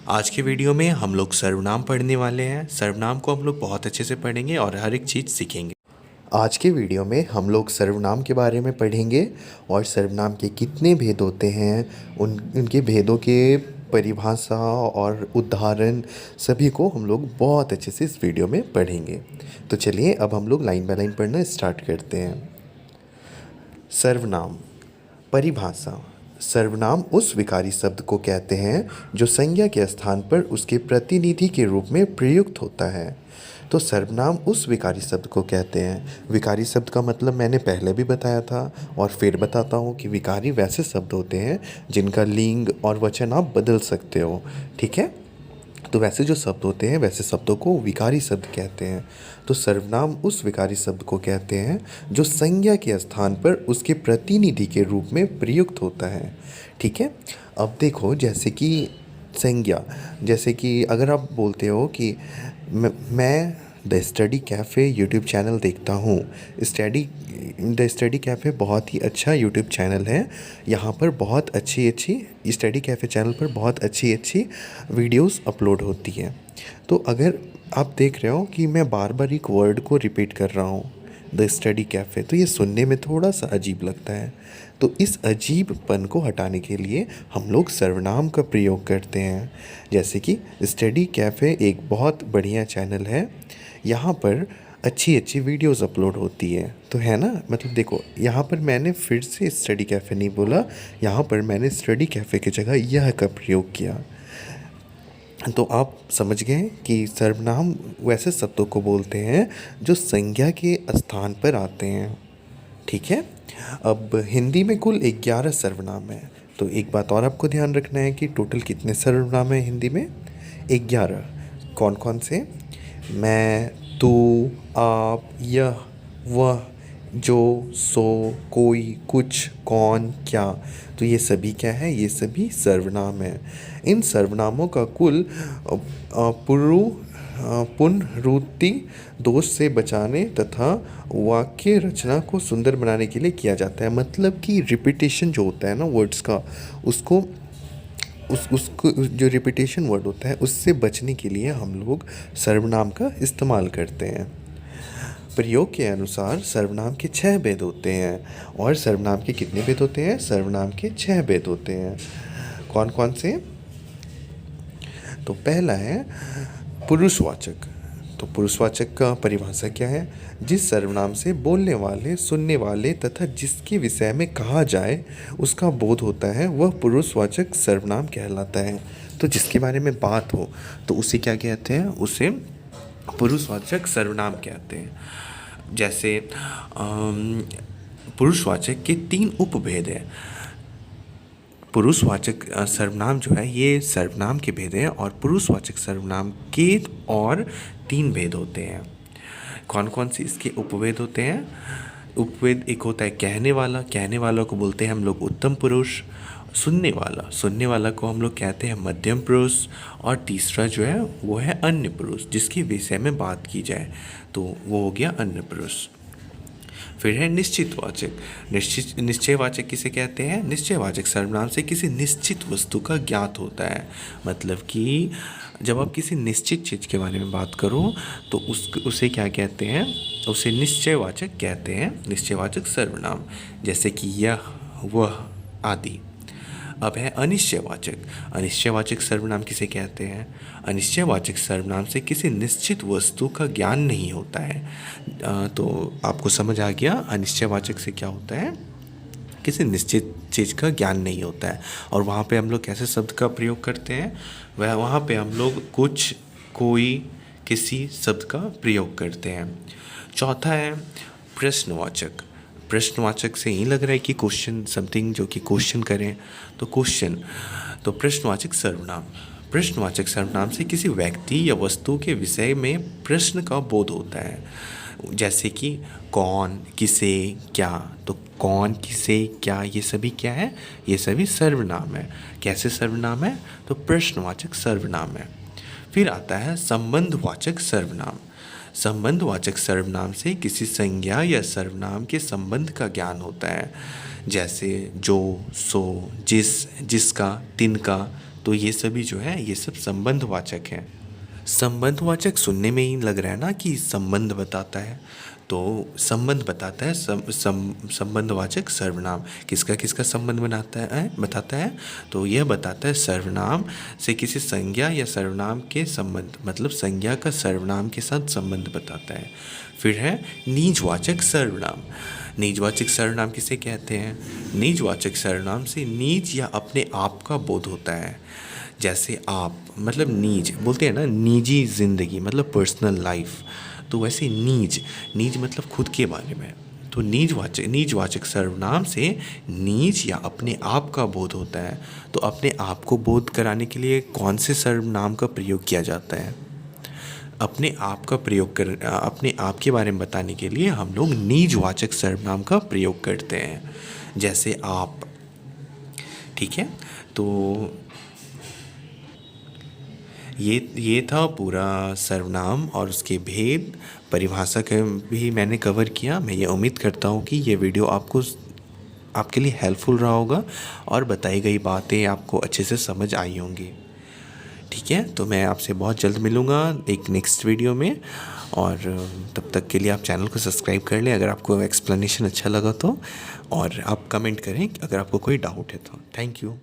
आज के वीडियो में हम लोग सर्वनाम पढ़ने वाले हैं। सर्वनाम को हम लोग बहुत अच्छे से पढ़ेंगे और हर एक चीज़ सीखेंगे। आज के वीडियो में हम लोग सर्वनाम के बारे में पढ़ेंगे और सर्वनाम के कितने भेद होते हैं, उनके भेदों के परिभाषा और उदाहरण सभी को हम लोग बहुत अच्छे से इस वीडियो में पढ़ेंगे। तो चलिए अब हम लोग लाइन बाय लाइन पढ़ना स्टार्ट करते हैं। सर्वनाम परिभाषा। सर्वनाम उस विकारी शब्द को कहते हैं जो संज्ञा के स्थान पर उसके प्रतिनिधि के रूप में प्रयुक्त होता है। तो सर्वनाम उस विकारी शब्द को कहते हैं। विकारी शब्द का मतलब मैंने पहले भी बताया था और फिर बताता हूँ कि विकारी वैसे शब्द होते हैं जिनका लिंग और वचन आप बदल सकते हो। ठीक है, तो वैसे जो शब्द होते हैं वैसे शब्दों को विकारी शब्द कहते हैं। तो सर्वनाम उस विकारी शब्द को कहते हैं जो संज्ञा के स्थान पर उसके प्रतिनिधि के रूप में प्रयुक्त होता है। ठीक है, अब देखो जैसे कि संज्ञा, जैसे कि अगर आप बोलते हो कि मैं the study cafe YouTube channel देखता हूँ। द स्टडी कैफ़े बहुत ही अच्छा यूट्यूब चैनल है। यहाँ पर बहुत अच्छी स्टडी कैफ़े चैनल पर बहुत अच्छी वीडियोस अपलोड होती हैं। तो अगर आप देख रहे हो कि मैं बार बार एक वर्ड को रिपीट कर रहा हूँ, द स्टडी कैफ़े, तो ये सुनने में थोड़ा सा अजीब लगता है। तो इस अजीबपन को हटाने के लिए हम लोग सर्वनाम का प्रयोग करते हैं। जैसे कि स्टडी कैफ़े एक बहुत बढ़िया चैनल है, यहाँ पर अच्छी वीडियोस अपलोड होती है। तो है ना, मतलब देखो यहाँ पर मैंने फिर से स्टडी कैफ़े नहीं बोला, यहाँ पर मैंने स्टडी कैफ़े की जगह यह का प्रयोग किया। तो आप समझ गए कि सर्वनाम वैसे शब्दों को बोलते हैं जो संज्ञा के स्थान पर आते हैं। ठीक है, अब हिंदी में कुल 11 सर्वनाम है। तो एक बात और आपको ध्यान रखना है कि टोटल कितने सर्वनाम हैं हिंदी में? 11। कौन कौन से? मैं, तू, आप, यह, वह, जो, सो, कोई, कुछ, कौन, क्या। तो ये सभी क्या है? ये सभी सर्वनाम हैं। इन सर्वनामों का कुल पुनरुक्ति दोष से बचाने तथा वाक्य रचना को सुंदर बनाने के लिए किया जाता है। मतलब कि रिपीटेशन जो होता है ना वर्ड्स का, उसको जो रिपीटेशन वर्ड होता है उससे बचने के लिए हम लोग सर्वनाम का इस्तेमाल करते हैं। प्रयोग के अनुसार सर्वनाम के 6 भेद होते हैं। और सर्वनाम के कितने भेद होते हैं? सर्वनाम के 6 भेद होते हैं। कौन कौन से? तो पहला है पुरुषवाचक। तो पुरुषवाचक का परिभाषा क्या है? जिस सर्वनाम से बोलने वाले, सुनने वाले तथा जिसके विषय में कहा जाए उसका बोध होता है वह पुरुषवाचक सर्वनाम कहलाता है। तो जिसके बारे में बात हो तो उसे क्या कहते हैं? उसे पुरुषवाचक सर्वनाम कहते हैं। जैसे पुरुषवाचक के 3 उपभेद हैं। पुरुषवाचक सर्वनाम जो है ये सर्वनाम के भेद हैं और पुरुषवाचक सर्वनाम के और 3 भेद होते हैं। कौन कौन से इसके उपभेद होते हैं? उपभेद एक होता है कहने वाला। कहने वाला को बोलते हैं हम लोग उत्तम पुरुष। सुनने वाला को हम लोग कहते हैं मध्यम पुरुष। और तीसरा जो है वो है अन्य पुरुष, जिसके विषय में बात की जाए तो वो हो गया अन्य पुरुष। फिर है निश्चितवाचक। निश्चयवाचक किसे कहते हैं? निश्चयवाचक सर्वनाम से किसी निश्चित वस्तु का ज्ञात होता है। मतलब कि जब आप किसी निश्चित चीज़ के बारे में बात करो तो उसे क्या कहते हैं? उसे निश्चयवाचक कहते हैं, निश्चयवाचक सर्वनाम। जैसे कि यह, वह आदि। अब है अनिश्चयवाचक। अनिश्चयवाचक सर्वनाम किसे कहते हैं? अनिश्चयवाचक सर्वनाम से किसी निश्चित वस्तु का ज्ञान नहीं होता है। तो आपको समझ आ गया अनिश्चयवाचक से क्या होता है? किसी निश्चित चीज़ का ज्ञान नहीं होता है। और वहाँ पे हम लोग कैसे शब्द का प्रयोग करते हैं? वहाँ पे हम लोग कुछ, कोई, किसी शब्द का प्रयोग करते हैं। चौथा है प्रश्नवाचक। प्रश्नवाचक से ही लग रहा है कि क्वेश्चन, समथिंग जो कि क्वेश्चन करें, तो क्वेश्चन। तो प्रश्नवाचक सर्वनाम। प्रश्नवाचक सर्वनाम से किसी व्यक्ति या वस्तु के विषय में प्रश्न का बोध होता है। जैसे कि कौन, किसे, क्या। तो कौन, किसे, क्या, ये सभी क्या है? ये सभी सर्वनाम है। कैसे सर्वनाम है? तो प्रश्नवाचक सर्वनाम है। फिर आता है संबंधवाचक सर्वनाम। संबंधवाचक सर्वनाम से किसी संज्ञा या सर्वनाम के संबंध का ज्ञान होता है। जैसे जो, सो, जिस, जिसका, तिनका। तो ये सभी जो है ये सब संबंधवाचक हैं। संबंधवाचक सुनने में ही लग रहा है ना कि संबंध बताता है, तो संबंध बताता है संबंधवाचक सर्वनाम। किसका किसका संबंध बताता है, तो यह बताता है सर्वनाम से किसी संज्ञा या सर्वनाम के संबंध, मतलब संज्ञा का सर्वनाम के साथ संबंध बताता है। फिर है निजवाचक सर्वनाम। निजवाचक सर्वनाम किसे कहते हैं? निजवाचक सर्वनाम से निज या अपने आप का बोध होता है। जैसे आप मतलब निज बोलते हैं ना, निजी ज़िंदगी मतलब पर्सनल लाइफ, तो वैसे निज मतलब खुद के बारे में। तो निजवाचक सर्वनाम से निज या अपने आप का बोध होता है। तो अपने आप को बोध कराने के लिए कौन से सर्वनाम का प्रयोग किया जाता है? अपने आप के बारे में बताने के लिए हम लोग निजवाचक सर्वनाम का प्रयोग करते हैं, जैसे आप। ठीक है, तो ये था पूरा सर्वनाम और उसके भेद, परिभाषा का भी मैंने कवर किया। मैं ये उम्मीद करता हूँ कि ये वीडियो आपके लिए हेल्पफुल रहा होगा और बताई गई बातें आपको अच्छे से समझ आई होंगी। ठीक है, तो मैं आपसे बहुत जल्द मिलूँगा एक नेक्स्ट वीडियो में, और तब तक के लिए आप चैनल को सब्सक्राइब कर लें अगर आपको एक्सप्लेनेशन अच्छा लगा तो, और आप कमेंट करें अगर आपको कोई डाउट है तो। Thank you.